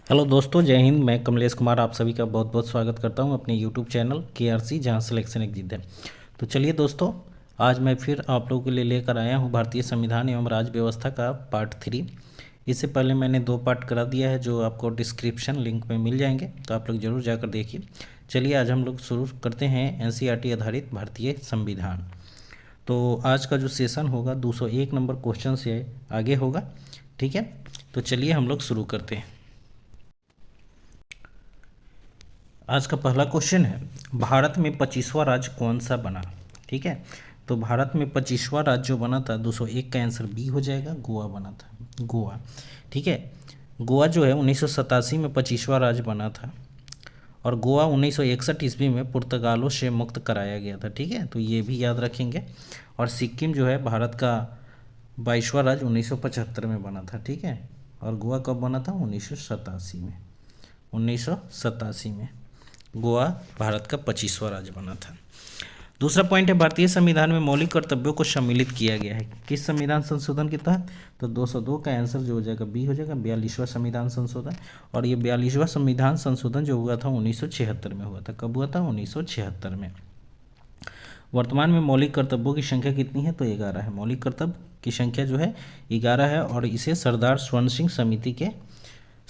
Hello दोस्तों, जय हिंद। मैं कमलेश कुमार आप सभी का बहुत बहुत स्वागत करता हूं अपने यूट्यूब चैनल KRC, जहां सिलेक्शन एक जीत है। तो चलिए दोस्तों, आज मैं फिर आप लोगों के लिए लेकर आया हूं भारतीय संविधान एवं राज्य व्यवस्था का पार्ट 3। इससे पहले मैंने 2 पार्ट करा दिया है, जो आपको डिस्क्रिप्शन लिंक में मिल जाएंगे, तो आप लोग ज़रूर जाकर देखिए। चलिए आज हम लोग शुरू करते हैं NCERT आधारित भारतीय संविधान। तो आज का जो सेशन होगा 201 नंबर क्वेश्चन से आगे होगा, ठीक है। तो चलिए हम लोग शुरू करते हैं। आज का पहला क्वेश्चन है, भारत में 25वां राज्य कौन सा बना। ठीक है, तो भारत में 25वां राज्य जो बना था 201 का आंसर बी हो जाएगा, गोवा बना था, गोवा। ठीक है, गोवा जो है 1987 में 25वां राज्य बना था और गोवा 1961 ईस्वी में पुर्तगालों से मुक्त कराया गया था। ठीक है, तो ये भी याद रखेंगे। और सिक्किम जो है भारत का 22वां राज्य 1975 में बना था। ठीक है, और गोवा कब बना था? 1987 में। 1987 में गोवा भारत का 25वां राज्य बना था। दूसरा पॉइंट है, भारतीय संविधान में मौलिक कर्तव्यों को सम्मिलित किया गया है किस संविधान संशोधन के तहत? तो 202 का आंसर जो हो जाएगा बी हो जाएगा, 42वां संविधान संशोधन। और ये 42वां संविधान संशोधन जो हुआ था 1976 में हुआ था। कब हुआ था? 1976 में। वर्तमान में मौलिक कर्तव्यों की संख्या कितनी है? तो 11 है। मौलिक कर्तव्य की संख्या जो है 11 है और इसे सरदार स्वर्ण सिंह समिति के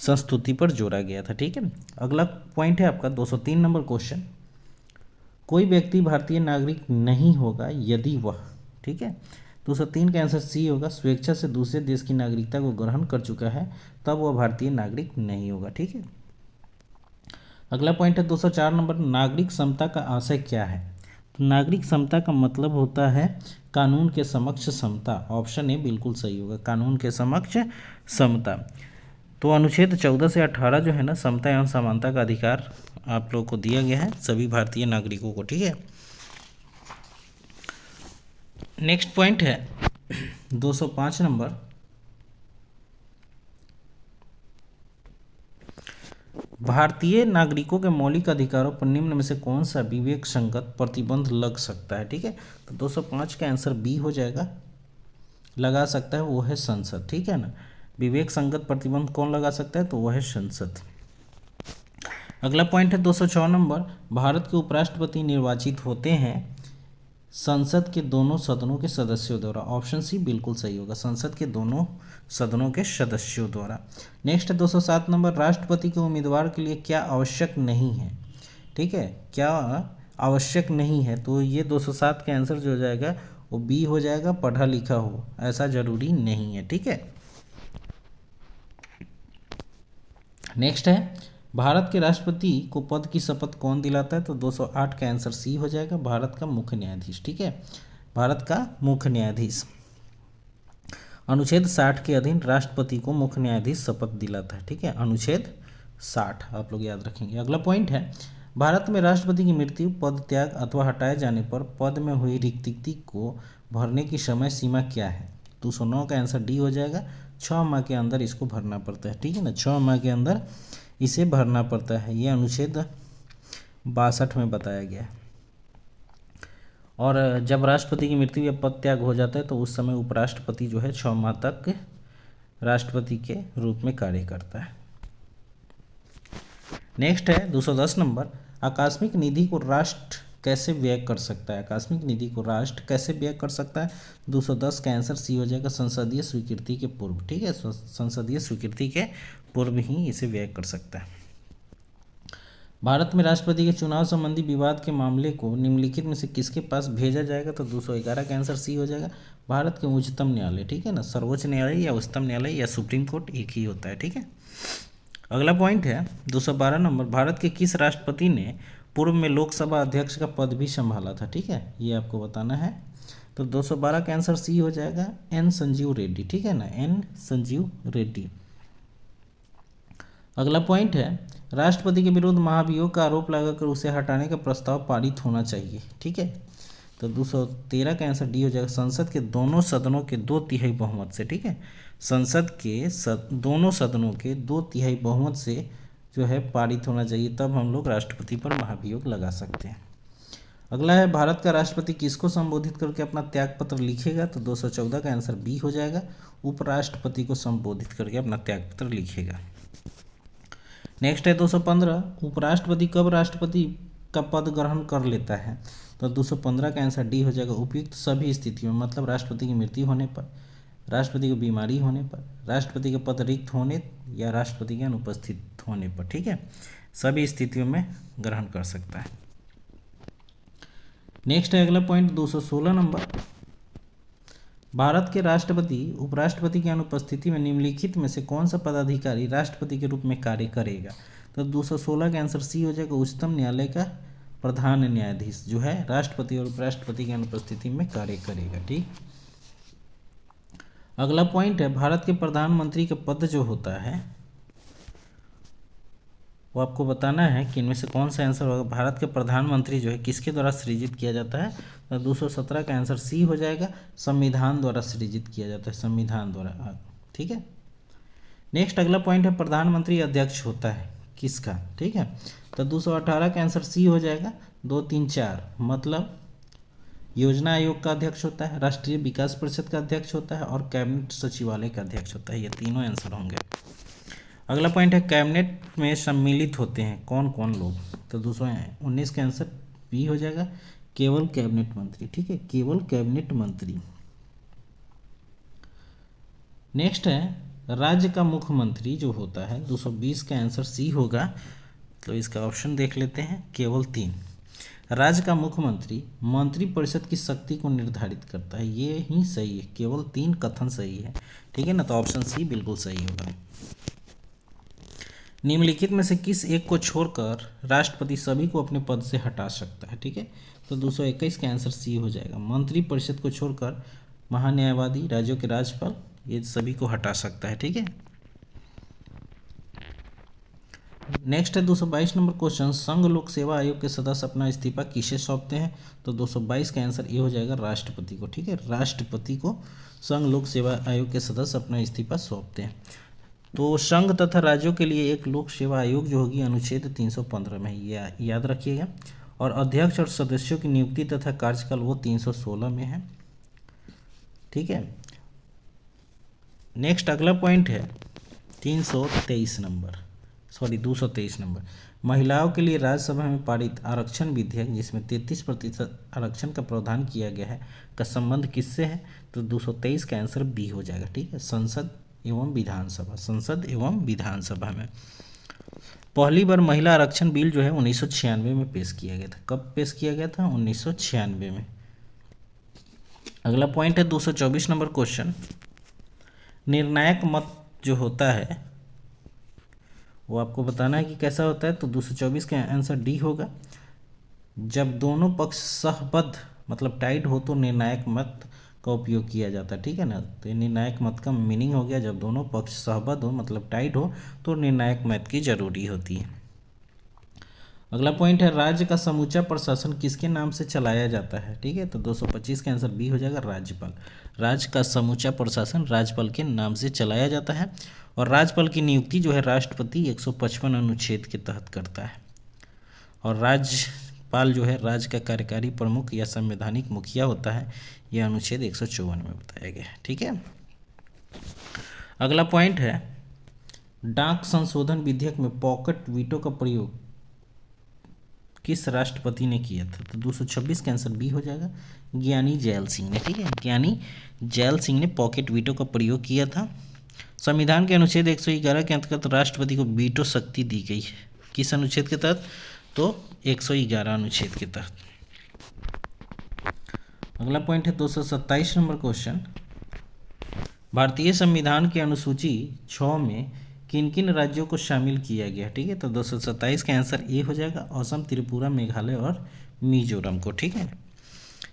संस्तुति पर जोड़ा गया था। ठीक है, अगला पॉइंट है आपका 203 नंबर क्वेश्चन, कोई व्यक्ति भारतीय नागरिक नहीं होगा यदि वह, ठीक है, 203 का आंसर सी होगा, स्वेच्छा से दूसरे देश की नागरिकता को ग्रहण कर चुका है तब वह भारतीय नागरिक नहीं होगा। ठीक है, अगला पॉइंट है 204 नंबर, नागरिक समता का आशय क्या है? तो नागरिक समता का मतलब होता है कानून के समक्ष समता। ऑप्शन ए बिल्कुल सही होगा, कानून के समक्ष समता। तो अनुच्छेद 14 से 18 जो है ना, समता एवं समानता का अधिकार आप लोगों को दिया गया है सभी भारतीय नागरिकों को। ठीक है, नेक्स्ट पॉइंट है 205 नंबर, भारतीय नागरिकों के मौलिक अधिकारों पर निम्न में से कौन सा विवेक संगत प्रतिबंध लग सकता है? ठीक है, तो 205 का आंसर बी हो जाएगा, लगा सकता है वो है संसद। ठीक है ना, विवेक संगत प्रतिबंध कौन लगा सकता है? तो वह है संसद। अगला पॉइंट है 206 नंबर, भारत के उपराष्ट्रपति निर्वाचित होते हैं संसद के दोनों सदनों के सदस्यों द्वारा। ऑप्शन सी बिल्कुल सही होगा, संसद के दोनों सदनों के सदस्यों द्वारा। नेक्स्ट है 207 नंबर, राष्ट्रपति के उम्मीदवार के लिए क्या आवश्यक नहीं है? ठीक है, क्या आवश्यक नहीं है? तो ये 207 का आंसर जो हो जाएगा वो बी हो जाएगा, पढ़ा लिखा हो, ऐसा जरूरी नहीं है। ठीक है, नेक्स्ट है, भारत के राष्ट्रपति को पद की शपथ कौन दिलाता है? तो 208 का आंसर सी हो जाएगा, भारत का मुख्य न्यायाधीश। ठीक है, भारत का मुख्य न्यायाधीश। अनुच्छेद 60 के अधीन राष्ट्रपति को मुख्य न्यायाधीश शपथ दिलाता है। ठीक है, अनुच्छेद 60 आप लोग याद रखेंगे। अगला पॉइंट है, भारत में राष्ट्रपति की मृत्यु, पद त्याग अथवा हटाए जाने पर पद में हुई रिक्ति को भरने की समय सीमा क्या है? 209 का आंसर डी हो जाएगा, 6 माह के अंदर इसको भरना पड़ता है। ठीक है ना, 6 माह के अंदर इसे भरना पड़ता है, ये अनुच्छेद 62 में बताया गया है। और जब राष्ट्रपति की मृत्यु या पद त्याग हो जाता है तो उस समय उपराष्ट्रपति जो है 6 माह तक राष्ट्रपति के रूप में कार्य करता है। नेक्स्ट है 210 नंबर, आकस्मिक निधि को राष्ट्र कैसे व्यय कर सकता है? आकस्मिक निधि को राष्ट्र कैसे व्यय कर सकता है? 210 का आंसर सी हो जाएगा, संसदीय स्वीकृति के पूर्व। ठीक है, संसदीय स्वीकृति के पूर्व ही इसे व्यय कर सकता है। भारत में राष्ट्रपति के चुनाव संबंधी विवाद के मामले को निम्नलिखित में से किसके पास भेजा जाएगा? तो 211 का आंसर सी हो जाएगा, भारत के उच्चतम न्यायालय। ठीक है ना, सर्वोच्च न्यायालय या उच्चतम न्यायालय या सुप्रीम कोर्ट एक ही होता है। ठीक है, अगला पॉइंट है 212 नंबर, भारत के किस राष्ट्रपति ने पूर्व में लोकसभा अध्यक्ष का पद भी संभाला था? ठीक है, ये आपको बताना है। तो 212 का आंसर सी हो जाएगा, एन संजीव रेड्डी। ठीक है ना, एन संजीव रेड्डी। अगला पॉइंट है, राष्ट्रपति के विरुद्ध महाभियोग का आरोप लगाकर उसे हटाने का प्रस्ताव पारित होना चाहिए। ठीक है, तो 213 का आंसर डी हो जाएगा, संसद के दोनों सदनों के 2/3 बहुमत से। ठीक है, संसद के दोनों सदनों के 2/3 बहुमत से जो है पारित होना चाहिए, तब हम लोग राष्ट्रपति पर महाभियोग लगा सकते हैं। अगला है, भारत का राष्ट्रपति किसको संबोधित करके अपना त्यागपत्र लिखेगा? तो 214 का आंसर बी हो जाएगा, उपराष्ट्रपति को संबोधित करके अपना त्यागपत्र लिखेगा। नेक्स्ट है 215, उपराष्ट्रपति कब राष्ट्रपति का पद ग्रहण कर लेता है? तो 215 का आंसर डी हो जाएगा, उपयुक्त सभी स्थितियों में, मतलब राष्ट्रपति की मृत्यु होने पर, राष्ट्रपति की बीमारी होने पर, राष्ट्रपति का पद रिक्त होने या राष्ट्रपति के अनुपस्थित होने पर। ठीक है, सभी स्थितियों में ग्रहण कर सकता है। नेक्स्ट है अगला पॉइंट 216 नंबर, भारत के राष्ट्रपति उपराष्ट्रपति की अनुपस्थिति में निम्नलिखित में से कौन सा पदाधिकारी राष्ट्रपति के रूप में कार्य करेगा? तो 216 का आंसर सी हो जाएगा, उच्चतम न्यायालय का प्रधान न्यायाधीश जो है राष्ट्रपति और उपराष्ट्रपति की अनुपस्थिति में कार्य करेगा। ठीक, अगला पॉइंट है भारत के प्रधानमंत्री का पद जो होता है वो आपको बताना है कि इनमें से कौन सा आंसर होगा। भारत के प्रधानमंत्री जो है किसके द्वारा सृजित किया जाता है? तो 217 का आंसर सी हो जाएगा, संविधान द्वारा सृजित किया जाता है, संविधान द्वारा। ठीक है, नेक्स्ट अगला पॉइंट है प्रधानमंत्री अध्यक्ष होता है किसका? ठीक है, तो 218 का आंसर सी हो जाएगा, 2 3 4, मतलब योजना आयोग का अध्यक्ष होता है, राष्ट्रीय विकास परिषद का अध्यक्ष होता है और कैबिनेट सचिवालय का अध्यक्ष होता है। ये तीनों आंसर होंगे। अगला पॉइंट है कैबिनेट में सम्मिलित होते हैं कौन कौन लोग? तो 219 का आंसर बी हो जाएगा, केवल कैबिनेट मंत्री। ठीक है, केवल कैबिनेट मंत्री। नेक्स्ट है राज्य का मुख्यमंत्री जो होता है, 220 का आंसर सी होगा। तो इसका ऑप्शन देख लेते हैं, केवल 3। राज्य का मुख्यमंत्री मंत्रिपरिषद की शक्ति को निर्धारित करता है, ये ही सही है, केवल 3 कथन सही है। ठीक है ना, तो ऑप्शन सी बिल्कुल सही होगा। निम्नलिखित में से किस एक को छोड़कर राष्ट्रपति सभी को अपने पद से हटा सकता है? ठीक है, तो 221 का आंसर सी हो जाएगा, मंत्रिपरिषद को छोड़कर महान्यायवादी, राज्यों के राज्यपाल, ये सभी को हटा सकता है। ठीक है, नेक्स्ट है 222 नंबर क्वेश्चन, संघ लोक सेवा आयोग के सदस्य अपना इस्तीफा किसे सौंपते हैं? तो 222 का आंसर ये हो जाएगा, राष्ट्रपति को। ठीक है, राष्ट्रपति को संघ लोक सेवा आयोग के सदस्य अपना इस्तीफा सौंपते हैं। तो संघ तथा राज्यों के लिए एक लोक सेवा आयोग जो होगी अनुच्छेद 315 में, ये याद रखिएगा, और अध्यक्ष और सदस्यों की नियुक्ति तथा कार्यकाल वो 316 में है। ठीक है, नेक्स्ट अगला पॉइंट है 223 नंबर, महिलाओं के लिए राज्यसभा में पारित आरक्षण विधेयक जिसमें 33% आरक्षण का प्रावधान किया गया है का संबंध किससे है? तो 223 का आंसर बी हो जाएगा। ठीक है, संसद एवं विधानसभा में पहली बार महिला आरक्षण बिल जो है 1996 में पेश किया गया था। कब पेश किया गया था? 1996 में। अगला पॉइंट है 224 नंबर क्वेश्चन, निर्णायक मत जो होता है वो आपको बताना है कि कैसा होता है। तो 224 का आंसर डी होगा, जब दोनों पक्ष सहबद्ध मतलब टाइट हो तो निर्णायक मत का उपयोग किया जाता है। ठीक है ना, तो निर्णायक मत का मीनिंग हो गया जब दोनों पक्ष सहबद्ध हो मतलब टाइट हो तो निर्णायक मत की जरूरी होती है। अगला पॉइंट है राज्य का समूचा प्रशासन किसके नाम से चलाया जाता है? ठीक है, तो 225 का आंसर बी हो जाएगा, राज्यपाल। राज्य का समूचा प्रशासन राज्यपाल के नाम से चलाया जाता है और राज्यपाल की नियुक्ति जो है राष्ट्रपति 155 अनुच्छेद के तहत करता है और राज्यपाल जो है राज्य का कार्यकारी प्रमुख या संवैधानिक मुखिया होता है, यह अनुच्छेद 154 में बताया गया है। ठीक है, अगला पॉइंट है डाक संशोधन विधेयक में पॉकेट वीटो का प्रयोग किस राष्ट्रपति ने किया था? तो 226 का आंसर बी हो जाएगा, ज्ञानी जैल सिंह ने। ठीक है, ज्ञानी जैल सिंह ने पॉकेट वीटो का प्रयोग किया था। संविधान के अनुच्छेद 111 के अंतर्गत राष्ट्रपति को वीटो शक्ति दी गई है, किस अनुच्छेद के तहत? तो 111 अनुच्छेद के तहत। अगला पॉइंट है 227 नंबर क्वेश्चन, भारतीय संविधान के अनुसूची 6 में किन किन राज्यों को शामिल किया गया? ठीक है, तो 227 का आंसर ए हो जाएगा, असम, त्रिपुरा, मेघालय और मिजोरम को। ठीक है,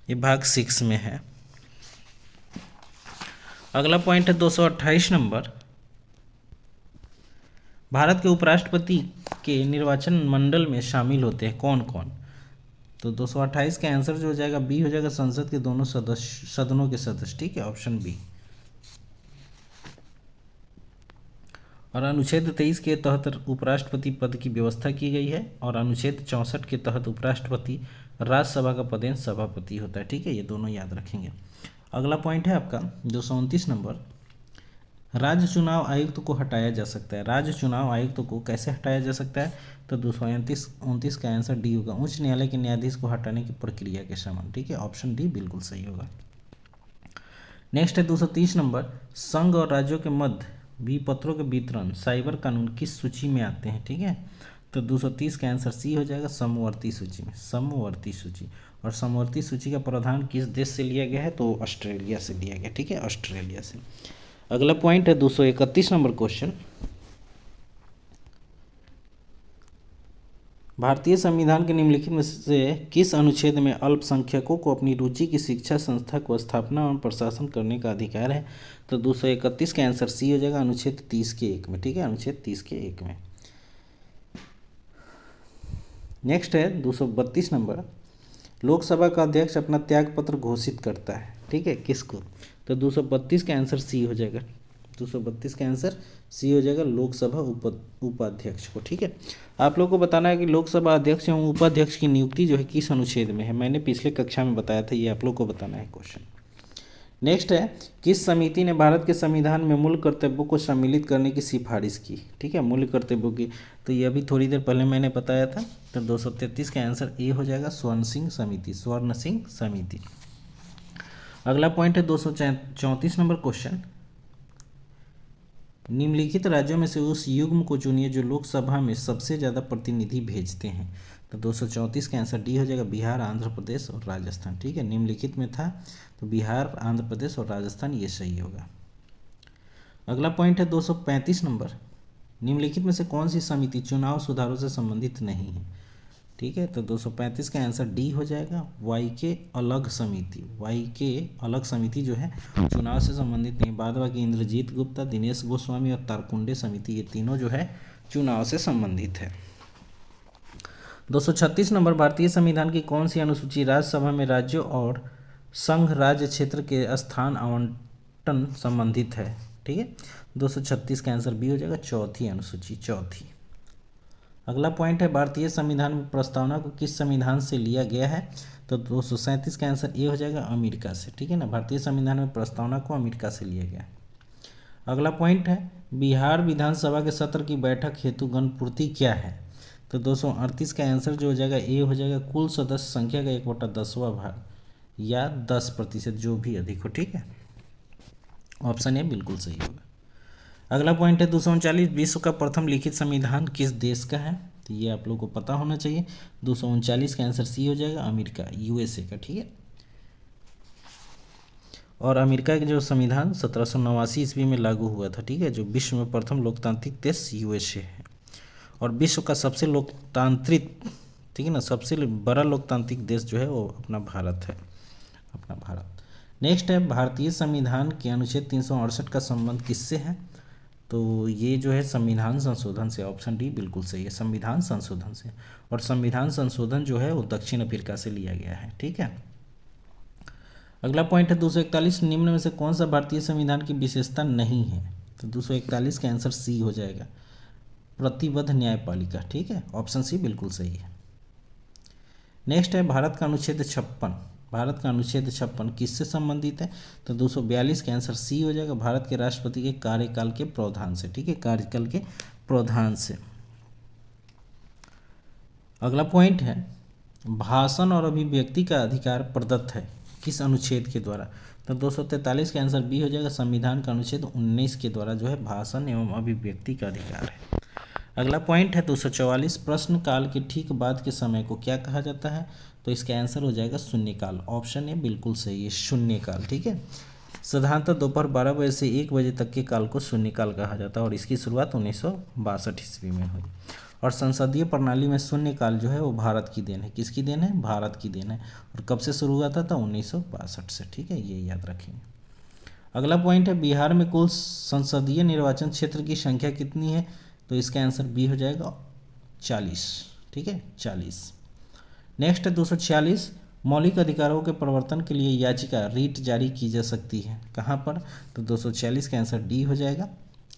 ये भाग 6 में है। अगला पॉइंट है 228 नंबर, भारत के उपराष्ट्रपति के निर्वाचन मंडल में शामिल होते हैं कौन कौन? तो 228 का आंसर जो हो जाएगा बी हो जाएगा, संसद के दोनों सदनों के सदस्य। ठीक है, ऑप्शन बी। और अनुच्छेद 23 के तहत उपराष्ट्रपति पद की व्यवस्था की गई है और अनुच्छेद 64 के तहत उपराष्ट्रपति राज्यसभा का पदेन सभापति होता है। ठीक है, ये दोनों याद रखेंगे। अगला पॉइंट है आपका 229 नंबर, राज्य चुनाव आयुक्त को हटाया जा सकता है। राज्य चुनाव आयुक्त को कैसे हटाया जा सकता है? तो 229 का आंसर डी होगा, उच्च न्यायालय के न्यायाधीश को हटाने की प्रक्रिया के समान। ठीक है, ऑप्शन डी बिल्कुल सही होगा। नेक्स्ट है 230 नंबर, संघ और राज्यों के मध्य विपत्रों के वितरण साइबर कानून किस सूची में आते हैं? ठीक है, तो 230 का आंसर सी हो जाएगा, समवर्ती सूची में, समवर्ती सूची। और समवर्ती सूची का प्रावधान किस देश से लिया गया है? तो ऑस्ट्रेलिया से लिया गया। ठीक है, ऑस्ट्रेलिया से। अगला पॉइंट है 231 नंबर क्वेश्चन, भारतीय संविधान के निम्नलिखित में से किस अनुच्छेद में अल्पसंख्यकों को अपनी रुचि की शिक्षा संस्था को स्थापना एवं प्रशासन करने का अधिकार है? तो 231 का आंसर सी हो जाएगा, अनुच्छेद 30 के 1 में। ठीक है, अनुच्छेद 30 के 1 में। नेक्स्ट है 232 नंबर, लोकसभा का अध्यक्ष अपना त्यागपत्र घोषित करता है। ठीक है, किसको? तो 232 का आंसर सी हो जाएगा, 232 का आंसर सी हो जाएगा, लोकसभा उपाध्यक्ष को। ठीक है, आप लोग को बताना है कि लोकसभा अध्यक्ष एवं उपाध्यक्ष की नियुक्ति जो है किस अनुच्छेद में है। मैंने पिछले कक्षा में बताया था, ये आप लोग को बताना है क्वेश्चन। नेक्स्ट है, किस समिति ने भारत के संविधान में मूल कर्तव्यों को सम्मिलित करने की सिफारिश की? ठीक है, मूल कर्तव्यों की, तो ये अभी थोड़ी देर पहले मैंने बताया था। तो 233 का आंसर ए हो जाएगा, स्वर्ण सिंह समिति, स्वर्ण सिंह समिति। अगला पॉइंट है 234 नंबर क्वेश्चन, निम्नलिखित राज्यों में से उस युग्म को चुनिए जो लोकसभा में सबसे ज़्यादा प्रतिनिधि भेजते हैं। तो 234 का आंसर डी हो जाएगा, बिहार, आंध्र प्रदेश और राजस्थान। ठीक है, निम्नलिखित में था तो बिहार, आंध्र प्रदेश और राजस्थान, ये सही होगा। अगला पॉइंट है 235 नंबर, निम्नलिखित में से कौन सी समिति चुनाव सुधारों से संबंधित नहीं है? ठीक है, तो 235 का आंसर डी हो जाएगा, वाई के अलग समिति, वाई के अलग समिति जो है चुनाव से संबंधित नहीं। बाद बाकी इंद्रजीत गुप्ता, दिनेश गोस्वामी और तारकुंडे समिति, ये तीनों जो है चुनाव से संबंधित है। 236 नंबर, भारतीय संविधान की कौन सी अनुसूची राज्यसभा में राज्यों और संघ राज्य क्षेत्र के स्थान आवंटन संबंधित है? ठीक है, 236 का आंसर बी हो जाएगा, चौथी अनुसूची, चौथी। अगला पॉइंट है, भारतीय संविधान में प्रस्तावना को किस संविधान से लिया गया है? तो 237 का आंसर ए हो जाएगा, अमेरिका से। ठीक है ना, भारतीय संविधान में प्रस्तावना को अमेरिका से लिया गया है। अगला पॉइंट है, बिहार विधानसभा के सत्र की बैठक हेतु गणपूर्ति क्या है? तो 238 का आंसर जो हो जाएगा ए हो जाएगा, कुल सदस्य संख्या का 1/10वां भाग या 10%, जो भी अधिक हो। ठीक है, ऑप्शन ए बिल्कुल सही होगा। अगला पॉइंट है 239, विश्व का प्रथम लिखित संविधान किस देश का है? तो ये आप लोग को पता होना चाहिए। 239 का आंसर सी हो जाएगा, अमेरिका, यूएसए का। ठीक है, और अमेरिका के जो संविधान 1789 ईस्वी में लागू हुआ था। ठीक है, जो विश्व में प्रथम लोकतांत्रिक देश यूएसए है, और विश्व का सबसे लोकतांत्रिक, ठीक है ना, सबसे बड़ा लोकतांत्रिक देश जो है वो अपना भारत है, अपना भारत। नेक्स्ट है, भारतीय संविधान के अनुच्छेद 368 का संबंध किससे है? तो ये जो है संविधान संशोधन से, ऑप्शन डी बिल्कुल सही है, संविधान संशोधन से। और संविधान संशोधन जो है वो दक्षिण अफ्रीका से लिया गया है। ठीक है, अगला पॉइंट है 241, निम्न में से कौन सा भारतीय संविधान की विशेषता नहीं है? तो 241 का आंसर सी हो जाएगा, प्रतिबद्ध न्यायपालिका। ठीक है, ऑप्शन सी बिल्कुल सही है। नेक्स्ट है, भारत का अनुच्छेद 56, भारत का अनुच्छेद 56 किससे संबंधित है? तो 242 का आंसर सी हो जाएगा, भारत के राष्ट्रपति के कार्यकाल के प्रावधान से। ठीक है, कार्यकाल के प्रावधान से। अगला पॉइंट है, भाषण और अभिव्यक्ति का अधिकार प्रदत्त है किस अनुच्छेद के द्वारा? तो 243 का आंसर बी हो जाएगा, संविधान का अनुच्छेद 19 के द्वारा जो है भाषण एवं अभिव्यक्ति का अधिकार है। अगला पॉइंट है 244, प्रश्न काल के ठीक बाद के समय को क्या कहा जाता है? तो इसका आंसर हो जाएगा शून्यकाल, ऑप्शन ए बिल्कुल सही है, शून्यकाल। ठीक है, साधारणतः दोपहर 12 बजे से 1 बजे तक के काल को शून्यकाल कहा जाता है, और इसकी शुरुआत 1962 ईस्वी में हुई। और संसदीय प्रणाली में शून्यकाल जो है वो भारत की देन है। किसकी देन है? भारत की देन है। और कब से शुरू हुआ था? 1962 से। ठीक है, ये याद रखेंगे। अगला पॉइंट है, बिहार में कुल संसदीय निर्वाचन क्षेत्र की संख्या कितनी है? तो इसका आंसर बी हो जाएगा 40। ठीक है, 40। नेक्स्ट है 246, मौलिक अधिकारों के प्रवर्तन के लिए याचिका रीट जारी की जा सकती है कहाँ पर? तो 246 का आंसर डी हो जाएगा,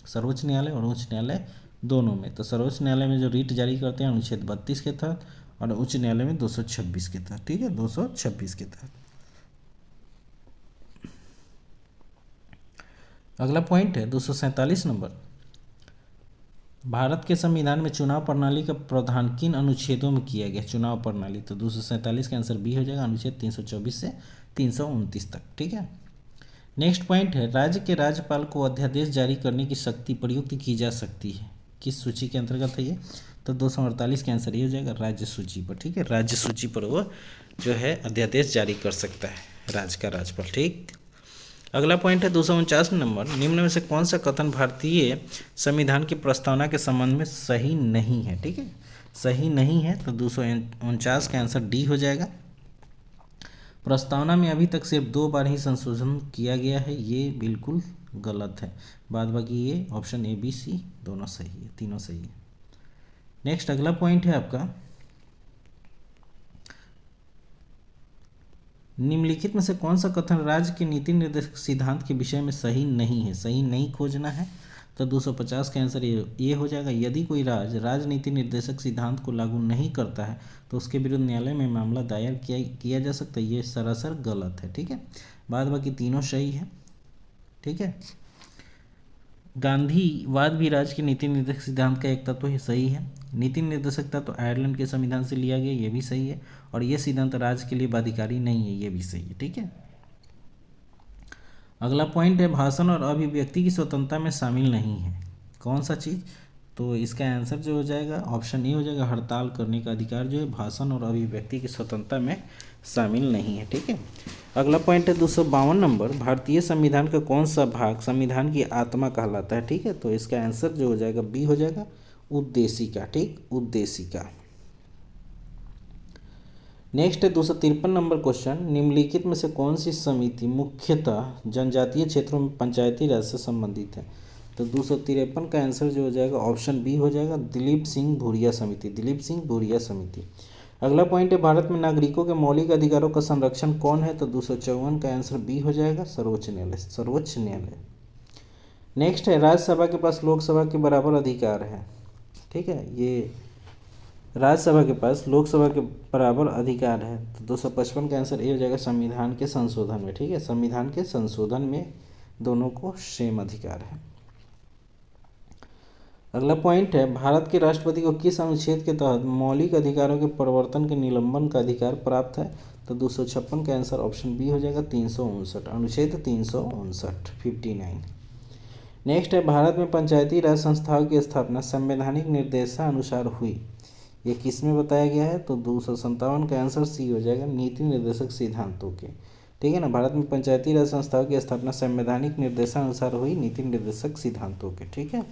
सर्वोच्च न्यायालय और उच्च न्यायालय दोनों में। तो सर्वोच्च न्यायालय में जो रीट जारी करते हैं अनुच्छेद 32 के तहत, और उच्च न्यायालय में 226 के तहत। ठीक है, 226 के तहत। अगला पॉइंट है 247 नंबर, भारत के संविधान में चुनाव प्रणाली का प्रावधान किन अनुच्छेदों में किया गया? चुनाव प्रणाली, तो 247 का आंसर बी हो जाएगा, अनुच्छेद 324 से 329 तक। ठीक है। नेक्स्ट पॉइंट है, राज्य के राज्यपाल को अध्यादेश जारी करने की शक्ति प्रयुक्त की जा सकती है, किस सूची के अंतर्गत है ये? तो 248 का आंसर ये हो जाएगा, राज्य सूची पर। ठीक है, राज्य सूची पर वो जो है अध्यादेश जारी कर सकता है राज्य का राज्यपाल। ठीक। अगला पॉइंट है 249 नंबर, निम्न में से कौन सा कथन भारतीय संविधान की प्रस्तावना के संबंध में सही नहीं है? ठीक है, सही नहीं है, तो 249 का आंसर डी हो जाएगा। प्रस्तावना में अभी तक सिर्फ 2 बार ही संशोधन किया गया है, ये बिल्कुल गलत है। बाद बाकी ये ऑप्शन ए बी सी दोनों सही है, तीनों सही है। नेक्स्ट अगला पॉइंट है आपका, निम्नलिखित में से कौन सा कथन राज्य के नीति निर्देशक सिद्धांत के विषय में सही नहीं है? सही नहीं खोजना है, तो 250 का आंसर ये हो जाएगा, यदि कोई राज्य राजनीति निर्देशक सिद्धांत को लागू नहीं करता है तो उसके विरुद्ध न्यायालय में मामला दायर किया जा सकता है, ये सरासर गलत है। ठीक है, बाद बाकी तीनों सही है। ठीक है, गांधीवाद भी राज्य के नीति निर्देशक सिद्धांत का एक तत्व ही सही है। नीति निर्देशकता तो आयरलैंड के संविधान से लिया गया, ये भी सही है। और ये सिद्धांत राज्य के लिए बाध्यकारी नहीं है, ये भी सही है। ठीक है, अगला पॉइंट है, भाषण और अभिव्यक्ति की स्वतंत्रता में शामिल नहीं है, कौन सा चीज़? तो इसका आंसर जो हो जाएगा ऑप्शन ए हो जाएगा, हड़ताल करने का अधिकार जो है भाषण और अभिव्यक्ति की स्वतंत्रता में शामिल नहीं है। ठीक है, अगला पॉइंट है 252 नंबर, भारतीय संविधान का कौन सा भाग संविधान की आत्मा कहलाता है? ठीक है, तो इसका आंसर जो हो जाएगा बी हो जाएगा, उद्देशिका। ठीक, उद्देशिका। नेक्स्ट है 253 नंबर क्वेश्चन, निम्नलिखित में से कौन सी समिति मुख्यतः जनजातीय क्षेत्रों में पंचायती राज से संबंधित है? तो 253 का आंसर जो हो जाएगा ऑप्शन बी हो जाएगा, दिलीप सिंह भूरिया समिति, दिलीप सिंह भूरिया समिति। अगला पॉइंट है, भारत में नागरिकों के मौलिक अधिकारों का संरक्षण कौन है? तो 254 का आंसर बी हो जाएगा, सर्वोच्च न्यायालय, सर्वोच्च न्यायालय। नेक्स्ट है, राज्यसभा के पास लोकसभा के बराबर अधिकार है। ठीक है, ये राज्यसभा के पास लोकसभा के बराबर अधिकार है, तो 255 का आंसर ए हो जाएगा, संविधान के संशोधन में। ठीक है, संविधान के संशोधन में दोनों को सेम अधिकार है। अगला पॉइंट है, भारत के राष्ट्रपति को किस अनुच्छेद के तहत मौलिक अधिकारों के परिवर्तन के निलंबन का अधिकार प्राप्त है? तो 256 का आंसर ऑप्शन बी हो जाएगा, 359, अनुच्छेद 359, 59। नेक्स्ट है, भारत में पंचायती राज संस्थाओं की स्थापना संवैधानिक निर्देशानुसार हुई, ये किस में बताया गया है? तो 257 का आंसर सी हो जाएगा, नीति निर्देशक सिद्धांतों के। ठीक है ना, भारत में पंचायती राज संस्थाओं की स्थापना संवैधानिक निर्देशानुसार हुई, नीति निर्देशक सिद्धांतों के। ठीक है,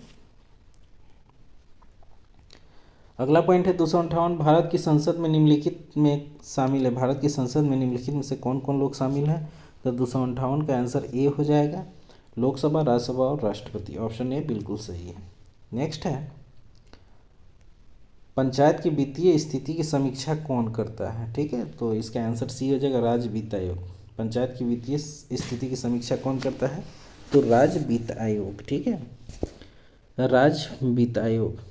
अगला पॉइंट है 258, भारत की संसद में निम्नलिखित में शामिल है, भारत की संसद में निम्नलिखित में से कौन कौन लोग शामिल हैं? तो 258 का आंसर ए हो जाएगा, लोकसभा, राज्यसभा और राष्ट्रपति, ऑप्शन ए बिल्कुल सही है। नेक्स्ट है, पंचायत की वित्तीय स्थिति की समीक्षा कौन करता है? ठीक है, तो इसका आंसर सी हो जाएगा, राज्य वित्त आयोग। पंचायत की वित्तीय स्थिति की समीक्षा कौन करता है? तो राज्य वित्त आयोग। ठीक है, राज्य वित्त आयोग।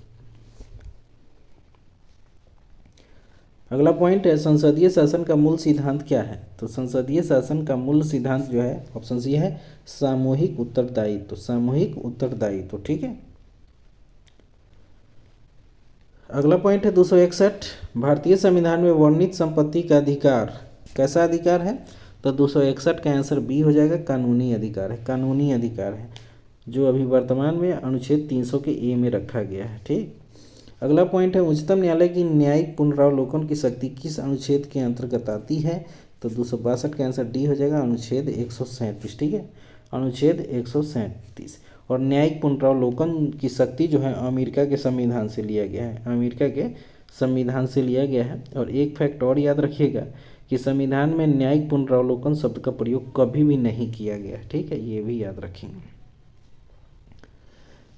अगला पॉइंट है, संसदीय शासन का मूल सिद्धांत क्या है? तो संसदीय शासन का मूल सिद्धांत जो है ऑप्शन सी है, सामूहिक उत्तरदायित्व, सामूहिक उत्तरदायित्व। ठीक है, अगला पॉइंट है 261, भारतीय संविधान में वर्णित संपत्ति का अधिकार कैसा अधिकार है? तो 261 का आंसर बी हो जाएगा, कानूनी अधिकार है, कानूनी अधिकार है, जो अभी वर्तमान में अनुच्छेद 300 के ए में रखा गया है। ठीक, अगला पॉइंट है, उच्चतम न्यायालय की न्यायिक पुनरावलोकन की शक्ति किस अनुच्छेद के अंतर्गत आती है? तो 262 का आंसर डी हो जाएगा, अनुच्छेद 137। ठीक है, अनुच्छेद 137। और न्यायिक पुनरावलोकन की शक्ति जो है अमेरिका के संविधान से लिया गया है, अमेरिका के संविधान से लिया गया है। और एक फैक्ट और याद रखिएगा कि संविधान में न्यायिक पुनरावलोकन शब्द का प्रयोग कभी भी नहीं किया गया। ठीक है, ये भी याद रखेंगे।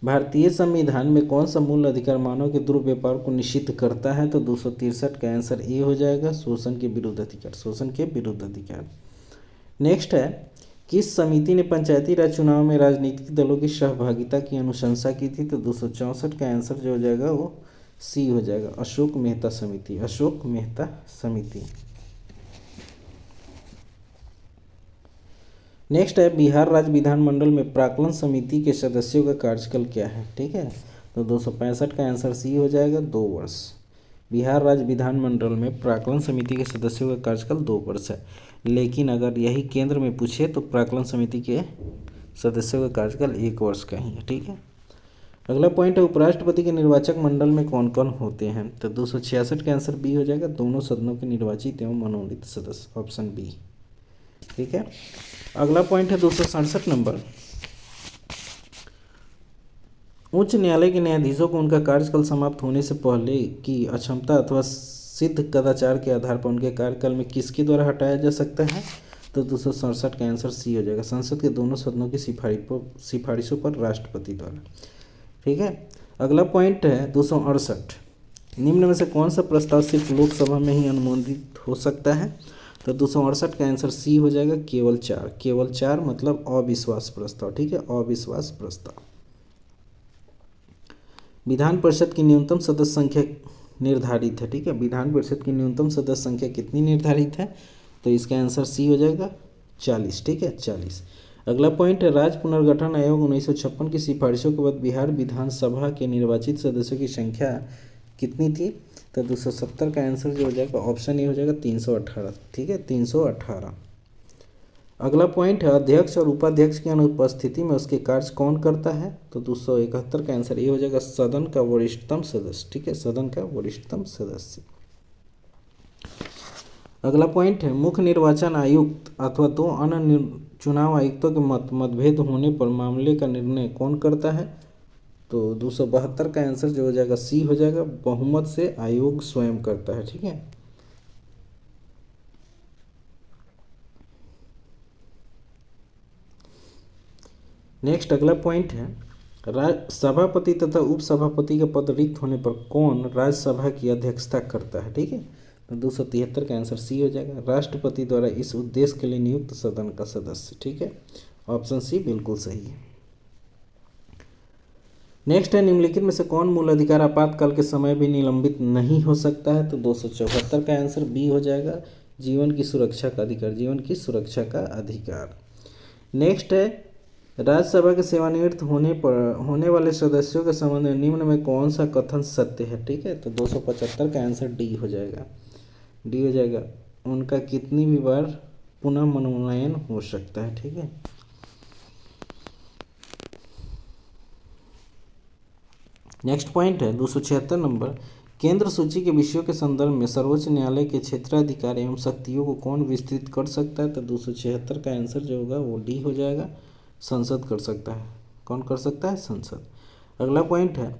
भारतीय संविधान में कौन सा मूल अधिकार मानव के दुर्व्यवहार को निषिद्ध करता है? तो 263 का आंसर ए हो जाएगा, शोषण के विरुद्ध अधिकार, शोषण के विरुद्ध अधिकार। नेक्स्ट है, किस समिति ने पंचायती राज चुनाव में राजनीतिक दलों की सहभागिता की अनुशंसा की थी? तो 264 का आंसर जो हो जाएगा वो सी हो जाएगा, अशोक मेहता समिति, अशोक मेहता समिति। नेक्स्ट है बिहार राज्य विधानमंडल में प्राक्कलन समिति के सदस्यों का कार्यकाल क्या है, ठीक है। तो 265 का आंसर सी हो जाएगा, 2 वर्ष। बिहार राज्य विधानमंडल में प्राक्कलन समिति के सदस्यों का कार्यकाल 2 वर्ष है, लेकिन अगर यही केंद्र में पूछे तो प्राक्कलन समिति के सदस्यों का कार्यकाल 1 वर्ष का ही है, ठीक है। अगला पॉइंट है उपराष्ट्रपति के निर्वाचक मंडल में कौन कौन होते हैं। तो 266 का आंसर बी हो जाएगा, दोनों सदनों के निर्वाचित एवं मनोनीत सदस्य, ऑप्शन बी, ठीक है। अगला पॉइंट है 267 नंबर, उच्च न्यायालय के न्यायाधीशों को उनका कार्यकाल समाप्त होने से पहले की अक्षमता अथवा सिद्ध कदाचार के आधार पर उनके कार्यकाल में किसके द्वारा हटाया जा सकता है। तो 267 का आंसर सी हो जाएगा, संसद के दोनों सदनों की सिफारिशों पर राष्ट्रपति द्वारा, ठीक है। अगला पॉइंट है 268, निम्न में से कौन सा प्रस्ताव सिर्फ लोकसभा में ही अनुमोदित हो सकता है। तो 268 का आंसर सी हो जाएगा, केवल 4, केवल 4 मतलब अविश्वास प्रस्ताव, ठीक है, अविश्वास प्रस्ताव। विधान परिषद की न्यूनतम सदस्य संख्या निर्धारित है, ठीक है, विधान परिषद की न्यूनतम सदस्य संख्या कितनी निर्धारित है। तो इसका आंसर सी हो जाएगा, 40, ठीक है, 40। अगला पॉइंट है राज्य पुनर्गठन आयोग 1956 की सिफारिशों के बाद बिहार विधानसभा के निर्वाचित सदस्यों की संख्या कितनी थी। तो 270 का आंसर जो हो जाएगा, ऑप्शन ए हो जाएगा 318, ठीक है, 318। अगला पॉइंट है अध्यक्ष और उपाध्यक्ष की अनुपस्थिति में उसके कार्य कौन करता है। तो 271 का आंसर ये हो जाएगा, सदन का वरिष्ठतम सदस्य, ठीक है, सदन का वरिष्ठतम सदस्य। अगला पॉइंट है मुख्य निर्वाचन आयुक्त अथवा दो अन्य चुनाव आयुक्तों के मतभेद होने पर मामले का निर्णय कौन करता है। तो 272 का आंसर जो हो जाएगा, सी हो जाएगा, बहुमत से आयोग स्वयं करता है, ठीक है। नेक्स्ट अगला पॉइंट है सभापति तथा उपसभापति का पद रिक्त होने पर कौन राज्यसभा की अध्यक्षता करता है, ठीक है। तो 273 का आंसर सी हो जाएगा, राष्ट्रपति द्वारा इस उद्देश्य के लिए नियुक्त सदन का सदस्य, ठीक है, ऑप्शन सी बिल्कुल सही है। नेक्स्ट है निम्नलिखित में से कौन मूल अधिकार आपातकाल के समय भी निलंबित नहीं हो सकता है। तो 274 का आंसर बी हो जाएगा, जीवन की सुरक्षा का अधिकार, जीवन की सुरक्षा का अधिकार। नेक्स्ट है राज्यसभा के सेवानिवृत्त होने वाले सदस्यों के संबंध में निम्न में कौन सा कथन सत्य है, ठीक है। तो 275 का आंसर डी हो जाएगा, डी हो जाएगा, उनका कितनी भी बार पुनः मनोनयन हो सकता है, ठीक है। नेक्स्ट पॉइंट है 276 नंबर, केंद्र सूची के विषयों के संदर्भ में सर्वोच्च न्यायालय के क्षेत्राधिकार एवं शक्तियों को कौन विस्तृत कर सकता है। तो 276 का आंसर जो होगा वो डी हो जाएगा, संसद कर सकता है। कौन कर सकता है, संसद। अगला पॉइंट है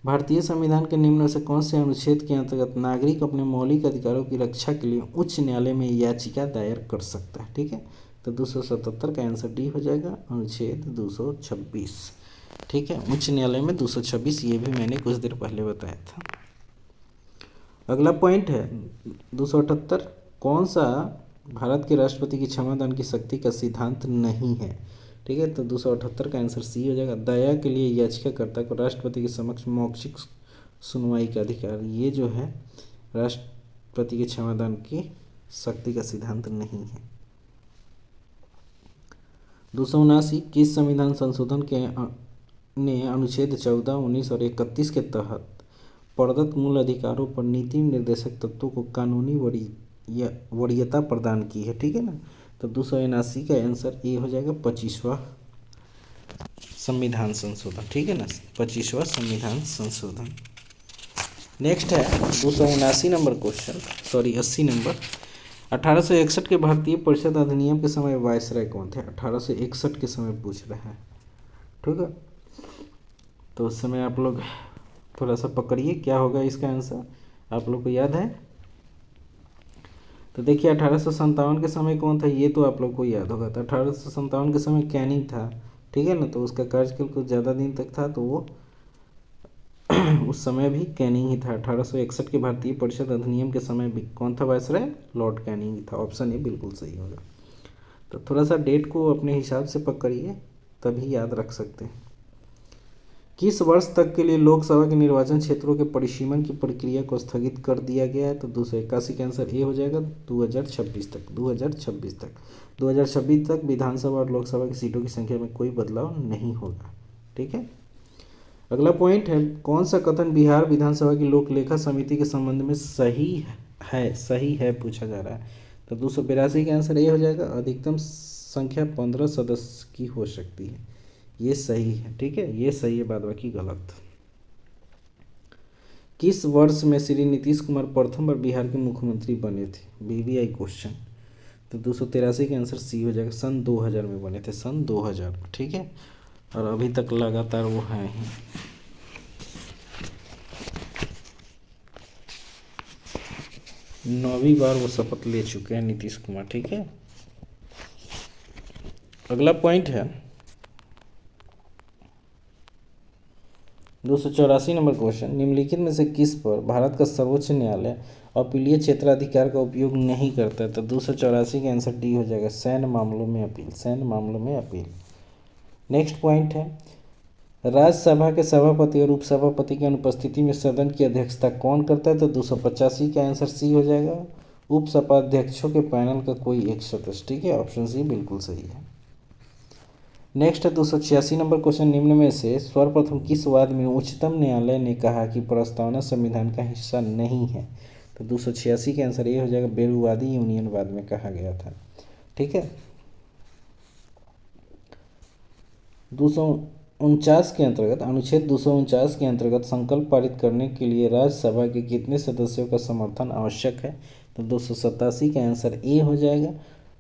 भारतीय संविधान के निम्न से कौन से अनुच्छेद के अंतर्गत नागरिक अपने मौलिक अधिकारों की रक्षा के लिए उच्च न्यायालय में याचिका दायर कर सकता है, ठीक है। तो 277 का आंसर डी हो जाएगा, अनुच्छेद 226, ठीक है, उच्च न्यायालय में 226, ये भी मैंने कुछ देर पहले बताया था। अगला पॉइंट है 278, कौन सा भारत के राष्ट्रपति की क्षमादान की शक्ति का सिद्धांत नहीं है, ठीक है। तो 278 का आंसर सी हो जाएगा, दया के लिए याचिकाकर्ता को राष्ट्रपति के समक्ष मौखिक सुनवाई का अधिकार, ये जो है राष्ट्रपति के क्षमादान की शक्ति का सिद्धांत नहीं है। 279, किस संविधान संशोधन के ने अनुच्छेद 14, 19 और 31 के तहत प्रदत्त मूल अधिकारों पर नीति निर्देशक तत्वों को कानूनी वरीयता प्रदान की है, ठीक है ना। तो 279 का आंसर ए हो जाएगा, 25वां संविधान संशोधन, ठीक है ना, 25वां संविधान संशोधन। नेक्स्ट है 279 नंबर क्वेश्चन, सॉरी 80 नंबर, 1861 के भारतीय परिषद अधिनियम के समय वायसराय कौन थे। 1861 के समय पूछ रहा है, ठीक है। तो उस समय आप लोग थोड़ा सा पकड़िए, क्या होगा इसका आंसर, आप लोग को याद है। तो देखिए 1857 के समय कौन था, ये तो आप लोग को याद होगा। तो 1857 के समय कैनिंग था, ठीक है ना, तो उसका कार्यकाल कुछ ज़्यादा दिन तक था, तो वो उस समय भी कैनिंग ही था। 1861 के भारतीय परिषद अधिनियम के समय भी कौन था वायसराय, लॉर्ड कैनिंग ही था, ऑप्शन ए बिल्कुल सही होगा। तो थोड़ा सा डेट को अपने हिसाब से पकड़िए, तभी याद रख सकते हैं। किस वर्ष तक के लिए लोकसभा के निर्वाचन क्षेत्रों के परिसीमन की प्रक्रिया को स्थगित कर दिया गया है? तो 281 का आंसर ए हो जाएगा 2026 तक। 2026 तक 2026 तक विधानसभा और लोकसभा की सीटों की संख्या में कोई बदलाव नहीं होगा। ठीक है। अगला पॉइंट है, कौन सा कथन बिहार विधानसभा की लोक लेखा समिति के संबंध में सही है पूछा जा रहा है। तो 282 का आंसर ए हो जाएगा, अधिकतम संख्या 15 सदस्य की हो सकती है, ये सही है। ठीक है, ये सही है, बाद बाकी गलत। किस वर्ष में श्री नीतीश कुमार प्रथम बार बिहार के मुख्यमंत्री बने थे? BBI question. तो 283 का आंसर सी हो जाएगा, सन 2000 में बने थे, सन 2000। ठीक है, और अभी तक लगातार वो हैं ही। नौवीं बार वो शपथ ले चुके हैं नीतीश कुमार। ठीक है। अगला पॉइंट है 284 नंबर क्वेश्चन, निम्नलिखित में से किस पर भारत का सर्वोच्च न्यायालय अपीलीय क्षेत्राधिकार का उपयोग नहीं करता है? तो 284 का आंसर डी हो जाएगा, सैन्य मामलों में अपील, सैन्य मामलों में अपील। नेक्स्ट पॉइंट है, राज्यसभा के सभापति और उपसभापति की अनुपस्थिति में सदन की अध्यक्षता कौन करता है? तो 285 का आंसर सी हो जाएगा, उपसभाध्यक्षों के पैनल का कोई एक सदस्य। ठीक है, ऑप्शन सी बिल्कुल सही है। नेक्स्ट है 286 नंबर क्वेश्चन, निम्न में से सर्वप्रथम किस वाद में उच्चतम न्यायालय ने कहा कि प्रस्तावना संविधान का हिस्सा नहीं है? तो 286 का आंसर ये हो जाएगा, बेरुवादी यूनियन वाद में कहा गया था। ठीक है। 249 के अंतर्गत, अनुच्छेद 249 के अंतर्गत संकल्प पारित करने के लिए राज्यसभा के कितने सदस्यों का समर्थन आवश्यक है? तो 287 का आंसर ए हो जाएगा,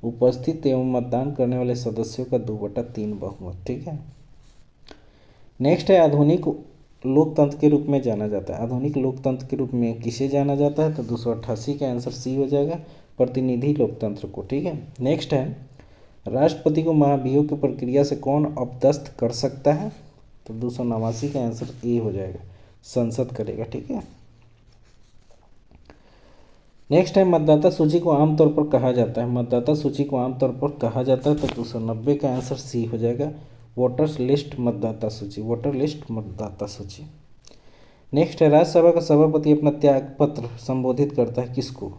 उपस्थित एवं मतदान करने वाले सदस्यों का 2/3 बहुमत। ठीक है। नेक्स्ट है, आधुनिक लोकतंत्र के रूप में जाना जाता है, आधुनिक लोकतंत्र के रूप में किसे जाना जाता है? तो 288 का आंसर सी हो जाएगा, प्रतिनिधि लोकतंत्र को। ठीक है। नेक्स्ट है, राष्ट्रपति को महाभियोग की प्रक्रिया से कौन अपदस्थ कर सकता है? तो 289 का आंसर ए हो जाएगा, संसद करेगा। ठीक है। नेक्स्ट है, मतदाता सूची को आमतौर पर कहा जाता है, मतदाता सूची को आमतौर पर कहा जाता है। तो 290 का आंसर सी हो जाएगा, वोटर्स लिस्ट मतदाता सूची, वोटर लिस्ट मतदाता सूची। नेक्स्ट है, राज्यसभा का सभापति अपना त्याग पत्र संबोधित करता है किसको?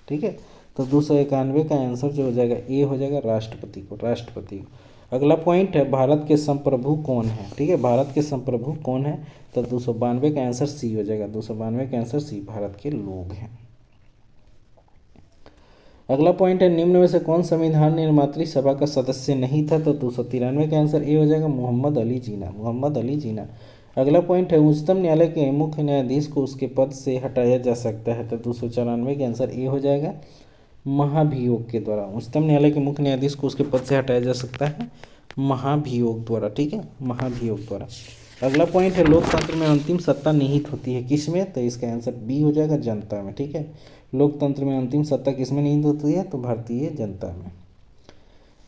ठीक है। तो 291 का आंसर जो हो जाएगा ए हो जाएगा, राष्ट्रपति को, राष्ट्रपति को। अगला पॉइंट है, भारत के संप्रभु कौन है? ठीक है, भारत के संप्रभु कौन है? तो 292 का आंसर सी हो जाएगा, 292 का आंसर सी, भारत के लोग हैं। अगला पॉइंट है, निम्न में से कौन संविधान निर्मात्री सभा का सदस्य नहीं था? तो 293 का आंसर ए हो जाएगा, मोहम्मद अली जिन्ना, मोहम्मद अली जिन्ना। अगला पॉइंट है, उच्चतम न्यायालय के मुख्य न्यायाधीश को उसके पद से हटाया जा सकता है। तो 294 का आंसर ए हो जाएगा, महाभियोग के द्वारा। उच्चतम न्यायालय के मुख्य न्यायाधीश को उसके पद से हटाया जा सकता है महाभियोग द्वारा। ठीक है, महाभियोग द्वारा। अगला पॉइंट है, लोकतंत्र में अंतिम सत्ता निहित होती है किसमें? तो इसका आंसर बी हो जाएगा, जनता में। ठीक है, लोकतंत्र में अंतिम सत्ता किसमें निहित होती है? तो भारतीय जनता में।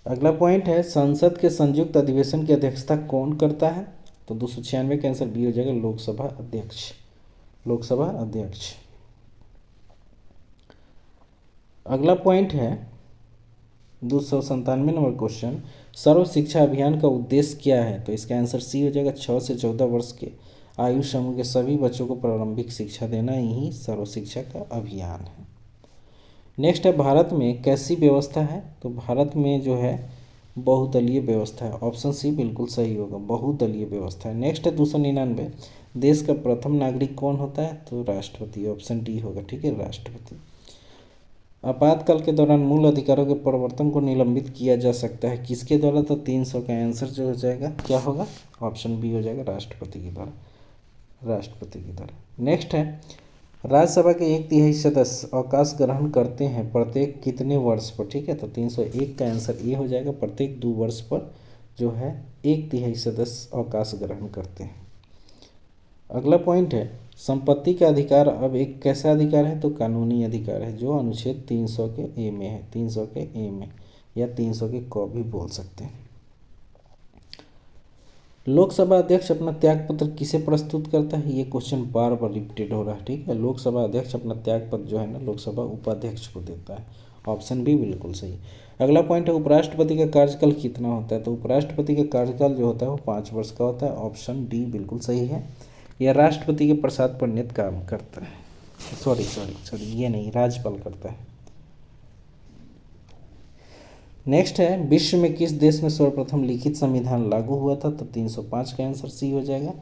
अगला पॉइंट है, संसद के संयुक्त अधिवेशन की अध्यक्षता कौन करता है? तो 296 का आंसर बी हो जाएगा, लोकसभा अध्यक्ष, लोकसभा अध्यक्ष। अगला पॉइंट है 297 नंबर क्वेश्चन, सर्व शिक्षा अभियान का उद्देश्य क्या है? तो इसका आंसर सी हो जाएगा, 6 से 14 वर्ष के आयु समूह के सभी बच्चों को प्रारंभिक शिक्षा देना ही सर्व शिक्षा का अभियान है। नेक्स्ट है, भारत में कैसी व्यवस्था है? तो भारत में जो है बहुदलीय व्यवस्था है, ऑप्शन सी बिल्कुल सही होगा, बहुदलीय व्यवस्था है। नेक्स्ट है 299, देश का प्रथम नागरिक कौन होता है? तो राष्ट्रपति, ऑप्शन डी होगा। ठीक है, राष्ट्रपति। आपातकाल के दौरान मूल अधिकारों के प्रवर्तन को निलंबित किया जा सकता है किसके द्वारा? तो 300 का आंसर जो हो जाएगा क्या होगा? ऑप्शन बी हो जाएगा, राष्ट्रपति के द्वारा, राष्ट्रपति के द्वारा। नेक्स्ट है, राज्यसभा के 1/3 सदस्य अवकाश ग्रहण करते हैं प्रत्येक कितने वर्ष पर? ठीक है, तो 301 का आंसर ये हो जाएगा, प्रत्येक 2 वर्ष पर जो है 1/3 सदस्य अवकाश ग्रहण करते हैं। अगला पॉइंट है, संपत्ति का अधिकार अब एक कैसा अधिकार है? तो कानूनी अधिकार है, जो अनुच्छेद 300 के ए में है, 300 के ए में, या 300 के क भी बोल सकते हैं। लोकसभा अध्यक्ष अपना त्यागपत्र किसे प्रस्तुत करता है? ये क्वेश्चन बार बार रिपीटेड हो रहा है। ठीक है, लोकसभा अध्यक्ष अपना त्यागपत्र जो है ना लोकसभा उपाध्यक्ष को देता है, ऑप्शन बी बिल्कुल सही। अगला पॉइंट है उपराष्ट्रपति का कार्यकाल कितना होता है। तो उपराष्ट्रपति का कार्यकाल जो होता है वो 5 वर्ष का होता है। ऑप्शन डी बिल्कुल सही है। यह राष्ट्रपति के प्रसाद पर नियत काम करता है। सॉरी ये नहीं, राज्यपाल करता है। नेक्स्ट है विश्व में किस देश में सर्वप्रथम लिखित संविधान लागू हुआ था। तो 305 का आंसर सी हो जाएगा।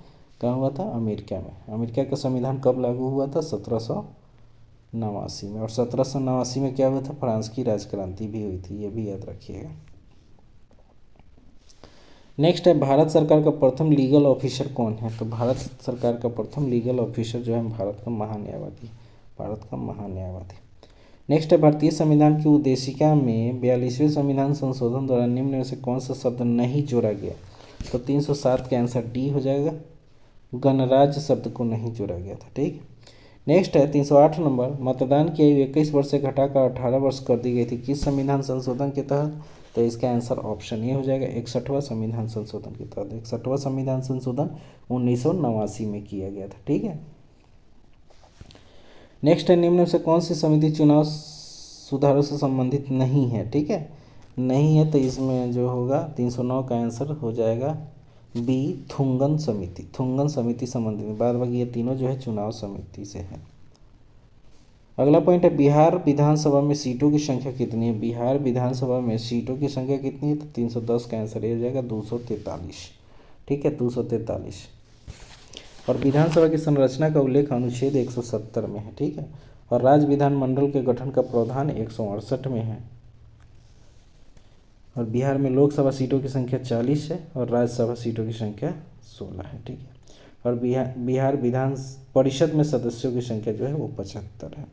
कहाँ हुआ था? अमेरिका में। अमेरिका का संविधान कब लागू हुआ था? 1789 में। और 1789 में क्या हुआ था? फ्रांस की राजक्रांति भी हुई थी, ये भी याद रखिएगा। नेक्स्ट है भारत सरकार का प्रथम लीगल ऑफिसर कौन है। तो भारत सरकार का प्रथम लीगल ऑफिसर जो है भारत का महान्यायवादी। नेक्स्ट है भारतीय संविधान की उद्देशिका में 42वें संविधान संशोधन द्वारा निम्न में से कौन सा शब्द नहीं जोड़ा गया। तो 307 का आंसर डी हो जाएगा। गणराज्य शब्द को नहीं जोड़ा गया था। ठीक। नेक्स्ट है 308 नंबर, मतदान की आयु 21 वर्ष से घटाकर 18 वर्ष कर दी गई थी किस संविधान संशोधन के तहत। तो इसका आंसर ऑप्शन ए हो जाएगा 61वां संविधान संशोधन के तहत। 61वां संविधान संशोधन 1989 में किया गया था। ठीक है। नेक्स्ट है निम्न में से कौन सी समिति चुनाव सुधारों से संबंधित नहीं है। ठीक है, नहीं है तो इसमें जो होगा 309 का आंसर हो जाएगा बी, थुंगन समिति संबंधित। बाद बाकी ये तीनों जो है चुनाव समिति से है। अगला पॉइंट है बिहार विधानसभा में सीटों की संख्या कितनी है। बिहार विधानसभा में सीटों की संख्या कितनी है। तो 310 का आंसर ये हो जाएगा 243। ठीक है, 243। और विधानसभा की संरचना का उल्लेख अनुच्छेद 170 में है। ठीक है, और राज्य विधानमंडल के गठन का प्रावधान 168 में है। और बिहार में लोकसभा सीटों की संख्या 40 है और राज्यसभा सीटों की संख्या 16 है। ठीक है, और बिहार विधान परिषद में सदस्यों की संख्या जो है वो 75 है।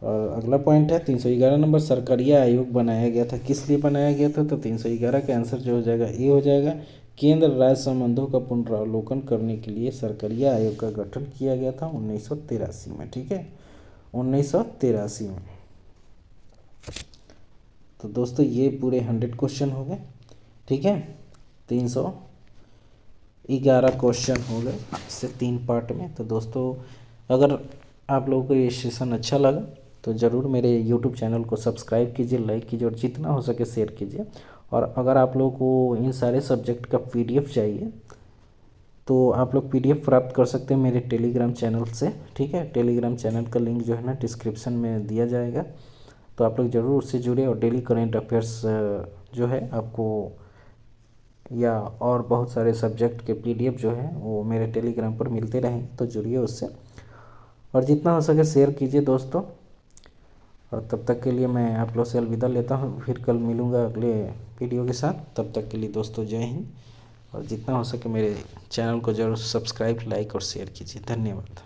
और अगला पॉइंट है 311 नंबर, सरकारिया आयोग बनाया गया था, किस लिए बनाया गया था। तो 311 का आंसर जो हो जाएगा ए हो जाएगा। केंद्र राज्य संबंधों का पुनरावलोकन करने के लिए सरकारिया आयोग का गठन किया गया था 1983 में। ठीक है, 1983 में। तो दोस्तों ये पूरे 100 क्वेश्चन हो गए। ठीक है, 311 क्वेश्चन हो गए इससे 3 पार्ट में। तो दोस्तों अगर आप लोगों को ये सेशन अच्छा लगा तो ज़रूर मेरे YouTube चैनल को सब्सक्राइब कीजिए, लाइक कीजिए और जितना हो सके शेयर कीजिए। और अगर आप लोगों को इन सारे सब्जेक्ट का PDF चाहिए तो आप लोग PDF प्राप्त कर सकते हैं मेरे टेलीग्राम चैनल से। ठीक है, टेलीग्राम चैनल का लिंक जो है ना डिस्क्रिप्शन में दिया जाएगा, तो आप लोग ज़रूर उससे जुड़े। और डेली करेंट अफेयर्स जो है आपको या और बहुत सारे सब्जेक्ट के PDF जो है वो मेरे टेलीग्राम पर मिलते रहें, तो जुड़िए उससे और जितना हो सके शेयर कीजिए दोस्तों। और तब तक के लिए मैं आप लोग से अलविदा लेता हूँ, फिर कल मिलूँगा अगले वीडियो के साथ। तब तक के लिए दोस्तों जय हिंद। और जितना हो सके मेरे चैनल को ज़रूर सब्सक्राइब, लाइक और शेयर कीजिए। धन्यवाद।